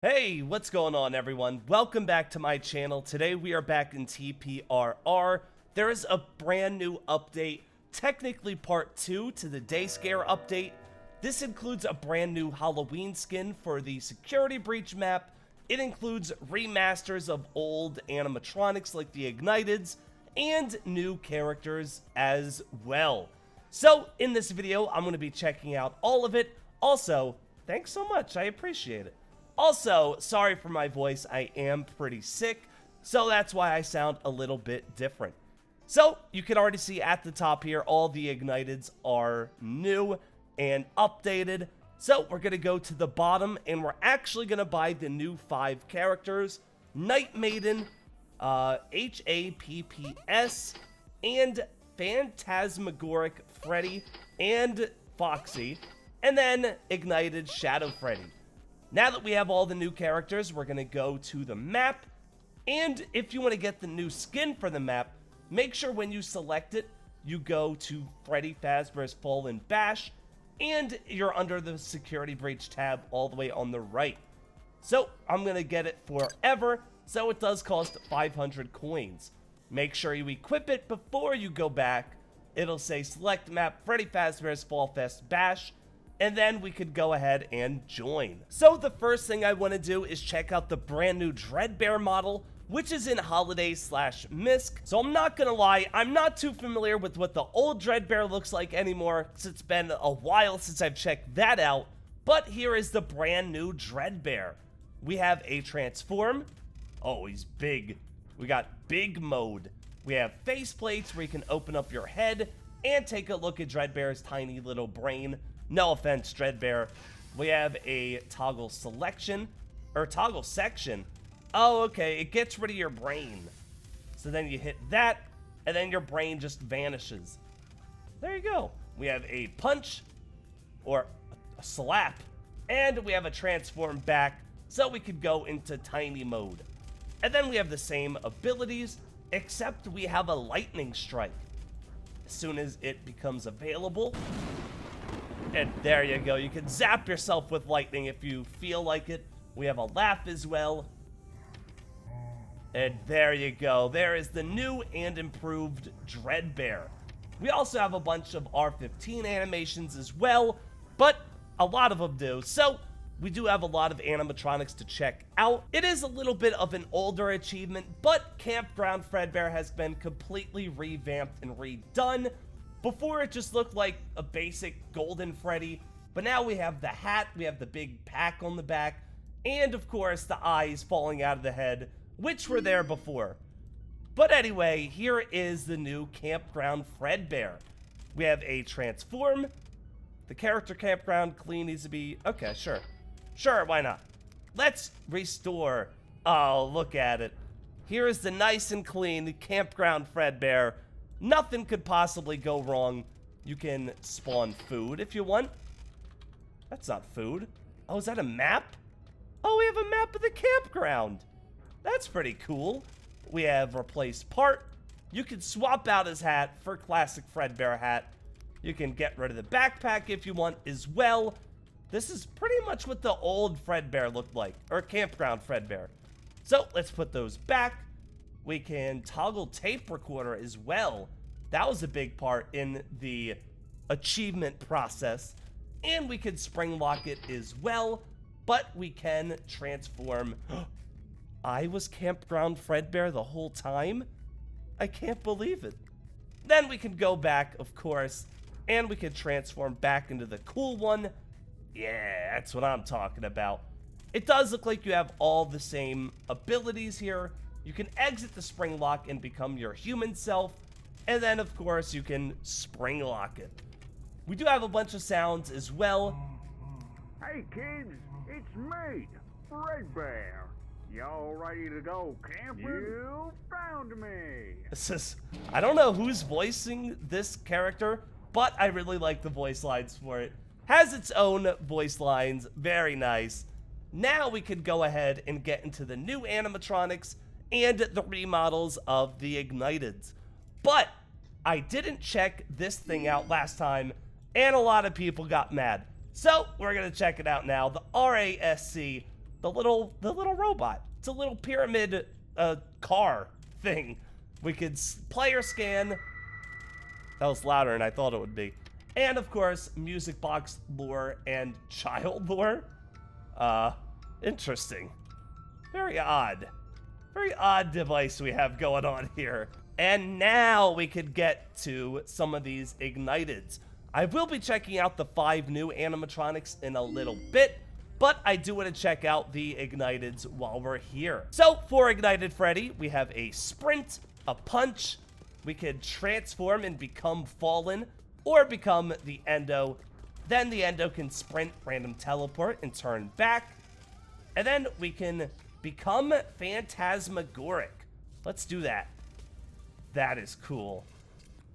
Hey, what's going on everyone? Welcome back to my channel. Today we are back in TPRR. There is a brand new update, technically part 2 to the Day Scare update. This includes a brand new Halloween skin for the security breach map. It includes remasters of old animatronics like the Igniteds and new characters as well. So in this video, I'm going to be checking out all of it. Also, thanks so much. I appreciate it. Also, sorry for my voice, I am pretty sick, so that's why I sound a little bit different. So, you can already see at the top here, all the Igniteds are new and updated. So, we're going to go to the bottom, and we're actually going to buy the new 5 characters. Night Maiden, HAPPS, and Phantasmagoric Freddy, and Foxy, and then Ignited Shadow Freddy. Now that we have all the new characters, we're going to go to the map, and if you want to get the new skin for the map, make sure when you select it, you go to Freddy Fazbear's Fallen Bash, and you're under the security breach tab all the way on the right. So, I'm going to get it forever, so it does cost 500 coins. Make sure you equip it before you go back. It'll say select map Freddy Fazbear's Fall Fest Bash, and then we could go ahead and join. So the first thing I want to do is check out the brand new Dreadbear model, which is in Holiday/Misc. So I'm not gonna lie, I'm not too familiar with what the old Dreadbear looks like anymore, since it's been a while since I've checked that out. But here is the brand new Dreadbear. We have a transform. Oh, he's big. We got big mode. We have face plates where you can open up your head and take a look at Dreadbear's tiny little brain. No offense, Dreadbear. We have a toggle selection, or toggle section. Oh, okay, it gets rid of your brain. So then you hit that, and then your brain just vanishes. There you go. We have a punch, or a slap, and we have a transform back, so we could go into tiny mode. And then we have the same abilities, except we have a lightning strike. As soon as it becomes available, and there you go. You can zap yourself with lightning if you feel like it. We have a laugh as well. And there you go. There is the new and improved Dreadbear. We also have a bunch of R15 animations as well, but a lot of them do. So we do have a lot of animatronics to check out. It is a little bit of an older achievement, but Campground Fredbear has been completely revamped and redone. Before, it just looked like a basic golden Freddy, but now we have the hat, we have the big pack on the back, and of course the eyes falling out of the head, which were there before. But anyway, here is the new Campground Fredbear. We have a transform. The character Campground clean needs to be... Okay, sure. Sure, why not? Let's restore. Oh, look at it. Here is the nice and clean Campground Fredbear. Nothing could possibly go wrong. You can spawn food if you want. That's not food. Oh, is that a map? Oh, we have a map of the campground. That's pretty cool. We have replaced part. You can swap out his hat for classic Fredbear hat. You can get rid of the backpack if you want as well. This is pretty much what the old Fredbear looked like, or Campground Fredbear. So let's put those back. We can toggle tape recorder as well. That was a big part in the achievement process. And we could spring lock it as well. But we can transform. I was Campground Fredbear the whole time? I can't believe it. Then we can go back, of course, and we can transform back into the cool one. Yeah, that's what I'm talking about. It does look like you have all the same abilities here. You can exit the spring lock and become your human self, and then of course you can spring lock it. We do have a bunch of sounds as well. Hey kids, it's me, Fredbear. Y'all ready to go camping? You found me. This is, I don't know who's voicing this character, but I really like the voice lines for it. Has its own voice lines, very nice. Now we can go ahead and get into the new animatronics and the remodels of the Igniteds. But I didn't check this thing out last time, and a lot of people got mad. So we're going to check it out now. The RASC the little robot. It's a little pyramid car thing. We could player scan. That was louder than I thought it would be. And of course, music box lure and child lure. Interesting. Very odd. Very odd device we have going on here. And now we could get to some of these igniteds. I will be checking out the 5 new animatronics in a little bit, but I do want to check out the igniteds while we're here. So for Ignited Freddy, we have a sprint, a punch. We could transform and become Fallen or become the Endo. Then the Endo can sprint, random teleport, and turn back. And then we can become Phantasmagoric. Let's do that. That is cool.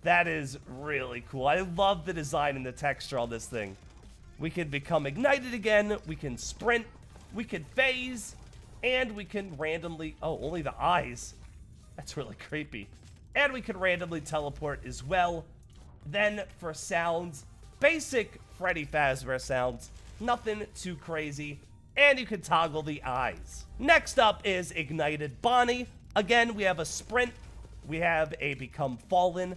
That is really cool. I love the design and the texture on this thing. We can become ignited again. We can sprint. We can phase. And we can randomly... Oh, only the eyes. That's really creepy. And we can randomly teleport as well. Then for sounds, basic Freddy Fazbear sounds. Nothing too crazy. And you can toggle the eyes. Next up is Ignited Bonnie. Again, we have a sprint. We have a become Fallen.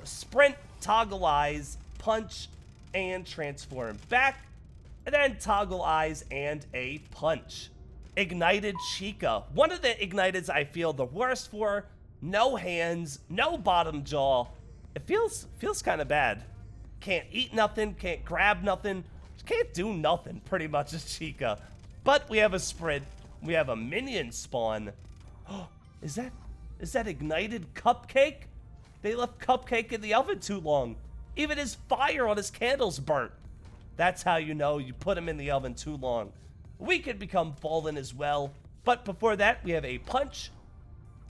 Sprint, toggle eyes, punch, and transform back. And then toggle eyes and a punch. Ignited Chica. One of the igniteds I feel the worst for. No hands, no bottom jaw. It feels kind of bad. Can't eat nothing, can't grab nothing. Can't do nothing, pretty much, as Chica. But we have a sprint. We have a minion spawn. Oh, is that Ignited Cupcake? They left Cupcake in the oven too long. Even his fire on his candles burnt. That's how you know you put him in the oven too long. We could become Fallen as well. But before that, we have a punch.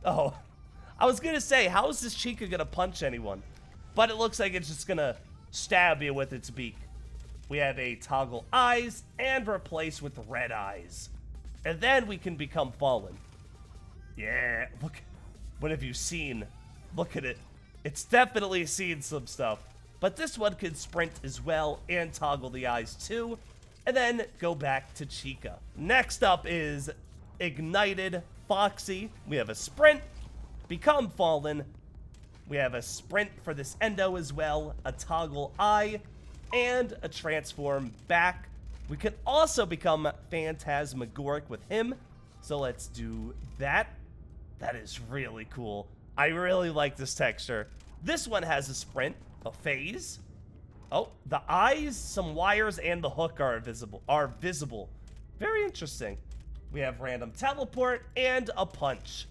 Oh, I was gonna say, how is this Chica gonna punch anyone? But it looks like it's just gonna stab you with its beak. We have a toggle eyes and replace with red eyes. And then we can become Fallen. Yeah, look. What have you seen? Look at it. It's definitely seen some stuff. But this one can sprint as well and toggle the eyes too. And then go back to Chica. Next up is Ignited Foxy. We have a sprint, become Fallen. We have a sprint for this Endo as well, a toggle eye, and a transform back. We can also become Phantasmagoric with him. So let's do that. That is really cool. I really like this texture. This one has a sprint, a phase. Oh, the eyes, some wires, and the hook are visible. Very interesting. We have random teleport and a punch.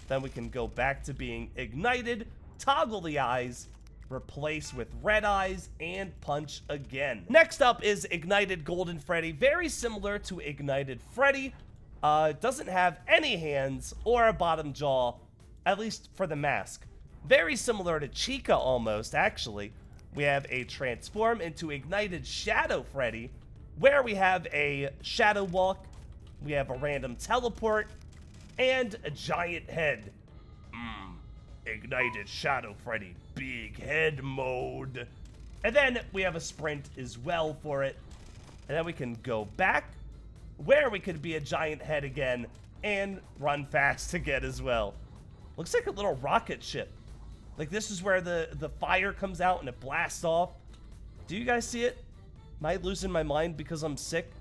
Then we can go back to being ignited, toggle the eyes, replace with red eyes, and punch again. Next up is Ignited Golden Freddy. Very similar to Ignited Freddy. Doesn't have any hands or a bottom jaw, at least for the mask. Very similar to Chica almost, actually. We have a transform into Ignited Shadow Freddy, where we have a shadow walk, we have a random teleport, and a giant head. Ignited Shadow Freddy, big head mode. And then we have a sprint as well for it. And then we can go back, where we could be a giant head again, and run fast again as well. Looks like a little rocket ship. Like this is where the fire comes out and it blasts off. Do you guys see it? Am I losing my mind because I'm sick?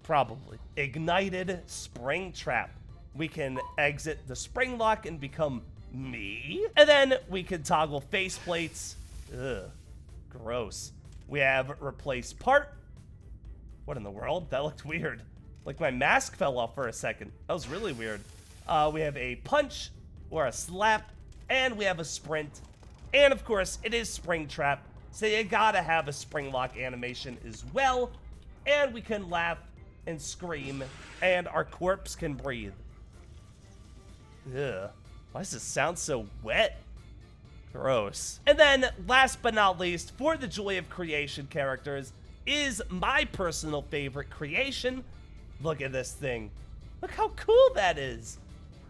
Probably. Ignited Spring Trap. We can exit the spring lock and become me. And then we can toggle face plates. Ugh, gross. We have replace part. What in the world? That looked weird. Like my mask fell off for a second. That was really weird. We have a punch or a slap. And we have a sprint. And of course, it is Spring Trap. So you gotta have a spring lock animation as well. And we can laugh and scream. And our corpse can breathe. Ugh. Why does this sound so wet? Gross. And then, last but not least, for the Joy of Creation characters, is my personal favorite creation. Look at this thing. Look how cool that is.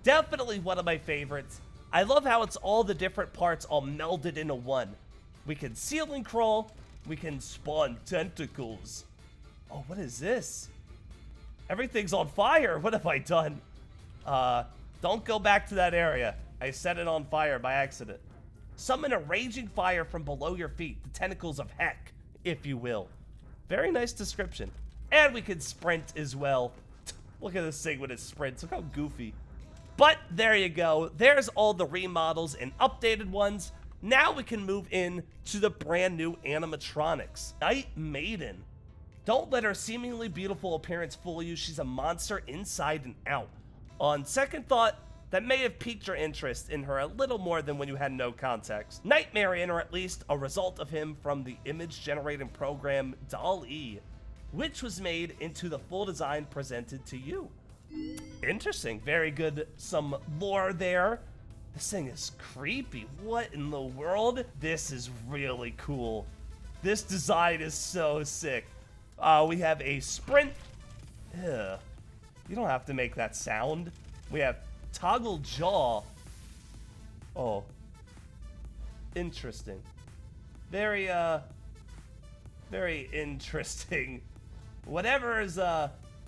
Definitely one of my favorites. I love how it's all the different parts all melded into one. We can ceiling crawl. We can spawn tentacles. Oh, what is this? Everything's on fire. What have I done? Don't go back to that area. I set it on fire by accident. Summon a raging fire from below your feet. The tentacles of heck, if you will. Very nice description. And we can sprint as well. Look at this thing with its sprints. Look how goofy. But there you go. There's all the remodels and updated ones. Now we can move in to the brand new animatronics. Night Maiden. Don't let her seemingly beautiful appearance fool you. She's a monster inside and out. On second thought, that may have piqued your interest in her a little more than when you had no context. Nightmarian, or at least a result of him from the image generating program DALL-E, which was made into the full design presented to you. Interesting, very good. Some lore there. This thing is creepy. What in the world? This is really cool. This design is so sick. We have a sprint. Ugh. You don't have to make that sound. We have toggle jaw. Oh. Interesting. Very interesting. Whatever is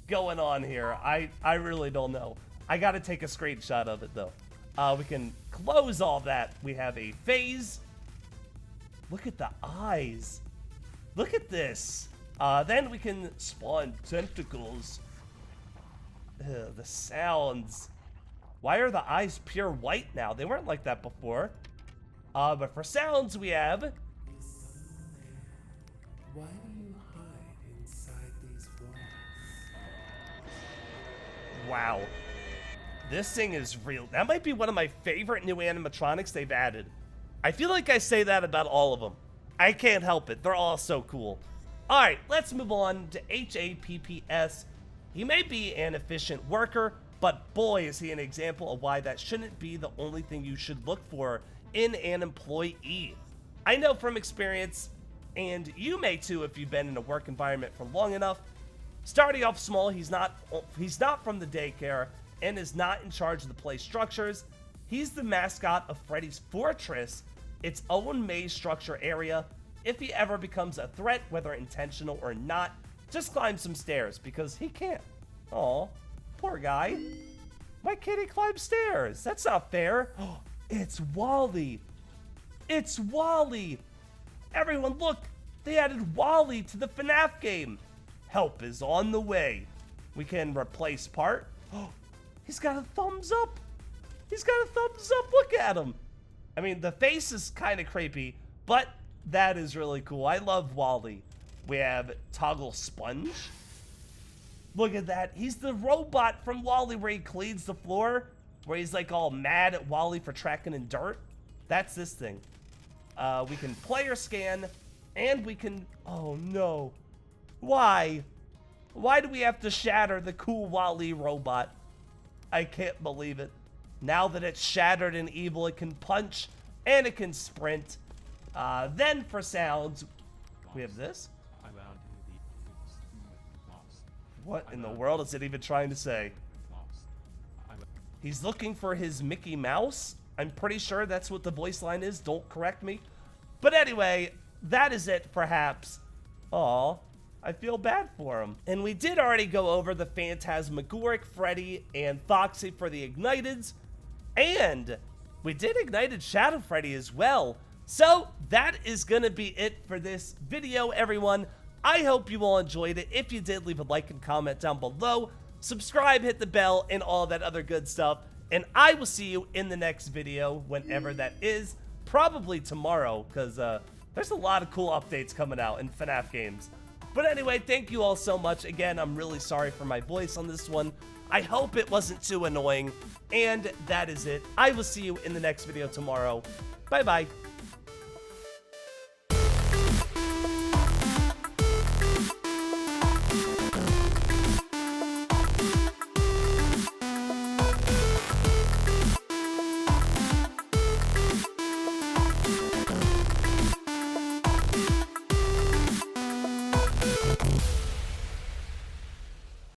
going on here, I really don't know. I gotta take a screenshot of it though. We can close all that. We have a phase. Look at the eyes. Look at this. Then we can spawn tentacles. Ugh, the sounds. Why are the eyes pure white now? They weren't like that before. But for sounds we have. Why do you hide inside these walls? Wow. This thing is real. That might be one of my favorite new animatronics they've added. I feel like I say that about all of them. I can't help it. They're all so cool. All right, let's move on to HAPPS. He may be an efficient worker, but boy, is he an example of why that shouldn't be the only thing you should look for in an employee. I know from experience, and you may too if you've been in a work environment for long enough. Starting off small, he's not from the daycare and is not in charge of the play structures. He's the mascot of Freddy's Fortress, its own maze structure area. If he ever becomes a threat, whether intentional or not, just climb some stairs because he can't. Aw, poor guy. Why can't he climb stairs? That's not fair. It's Wally. It's Wally. Everyone look, they added Wally to the FNAF game. Help is on the way. We can replace part. He's got a thumbs up. He's got a thumbs up. Look at him. I mean, the face is kind of creepy, but that is really cool. I love Wally. We have Toggle Sponge. Look at that. He's the robot from Wally where he cleans the floor, where he's like all mad at Wally for tracking in dirt. That's this thing. We can player scan, and we can... Oh, no. Why? Why do we have to shatter the cool Wally robot? I can't believe it. Now that it's shattered and evil, it can punch, and it can sprint. Then for sounds, we have this. What in the world is it even trying to say? He's looking for his Mickey Mouse. I'm pretty sure that's what the voice line is. Don't correct me. But anyway, that is it, perhaps. Aw, I feel bad for him. And we did already go over the Phantasmagoric Freddy and Foxy for the Igniteds. And we did Ignited Shadow Freddy as well. So that is going to be it for this video, everyone. I hope you all enjoyed it. If you did, leave a like and comment down below. Subscribe, hit the bell, and all that other good stuff. And I will see you in the next video, whenever that is. Probably tomorrow, because there's a lot of cool updates coming out in FNAF games. But anyway, thank you all so much. Again, I'm really sorry for my voice on this one. I hope it wasn't too annoying. And that is it. I will see you in the next video tomorrow. Bye-bye.